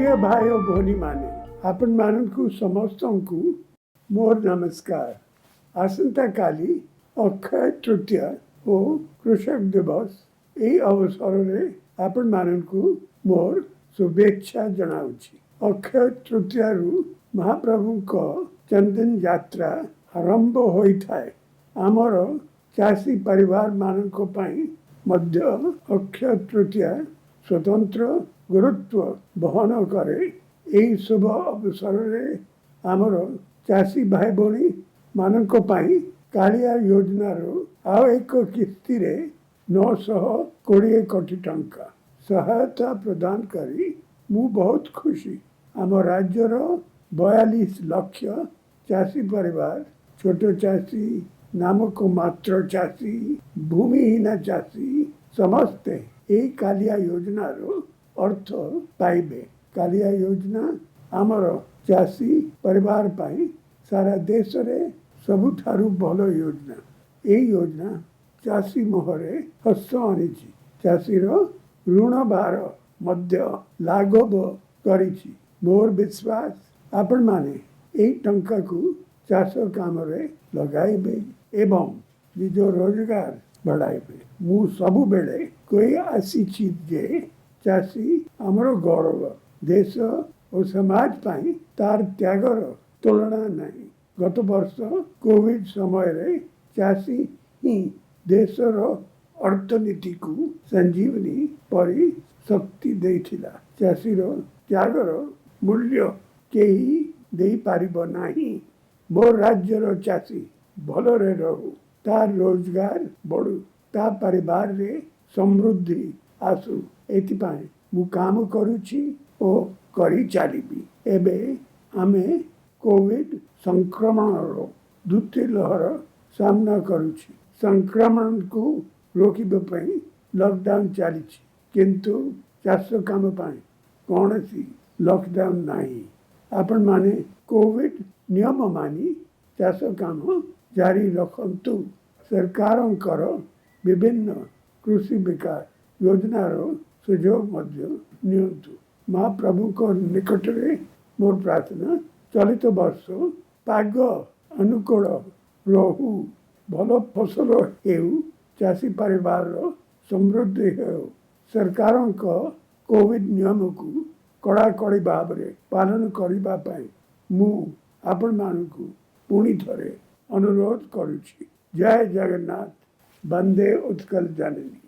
प्रिय भाई और भौणी माने आपण मानू समस्त को मोर नमस्कार। आसंता काली अक्षय तृतीया और कृषक दिवस यही अवसर में आपण मानू मोर शुभेच्छा जनाऊँगी। अक्षय तृतीया महाप्रभु को चंदन यात्रा आरंभ होता है। आमर चाषी परिवार मानक मध्य अक्षय तृतीया स्वतंत्र गुरुत्व बहन करे। यही शुभ अवसर में आमर चाषी भाई भौणी मानक कालिया योजनार आउ एक किस्ती रे 920 कोटी टंका सहायता प्रदान करी मु बहुत खुशी। आम राज्यर 42 लाख चाषी परिवार छोट चाषी नामक मात्र चाषी भूमिहीन चाषी समस्ते यही कालिया योजनार अर्थ पाइबे। कालिया योजना आमर चाषी परिवार पाई सारा देश रे सबुठारु भल योजना। यही योजना चाषी मोहरे हस आनिछि। चाषीर ऋण भार मध्य लाघव करिछि। मोर विश्वास आपण माने यही टंका को चाष काम रे लगाइबे एवं निज रोजगार बढ़ाइबे। मु सबु बेले कोई आसीछि जे चाषी आमर गौरव। देश और समाज पाई तार त्यागर तुलना नहीं। गत वर्ष कोविड समय रे चाषी ही देशर अर्थनीति को संजीवनी परी शक्ति देथिला। चाषीर त्यागर मूल्य केही देई पारिबो नाही। मोर राज्यर चाषी भलरे रहू, तार रोजगार बढ़ू, ता परिवार रे समृद्धि आसु एथिपाई मु काम करुछि ओ करी चालिबी। एबे आमे कोविड संक्रमण द्वितीय लहर सामना करुछि। संक्रमण को रोकिबे पई लॉकडाउन चलीछि, किंतु चाष काम पाई कौनसी लॉकडाउन नहीं। आपण माने कोविड नियम मानी चाष काम जारी रखंतु। सरकारंकर विभिन्न कृषि विकास योजनार सुजोग मध्य नियंतु। महाप्रभु को निकट रे मोर प्रार्थना चलित वर्ष पाग अनुकूल रहू, भल फसल हेउ, चाषी परिवार समृद्धि हेउ। सरकार कोविड नियम को कड़ाकड़ी भाव में पालन करिबा पई मु आपण मानकु पुणी थरे अनुरोध करुछि। जय जगन्नाथ, वंदे उत्कल जननी।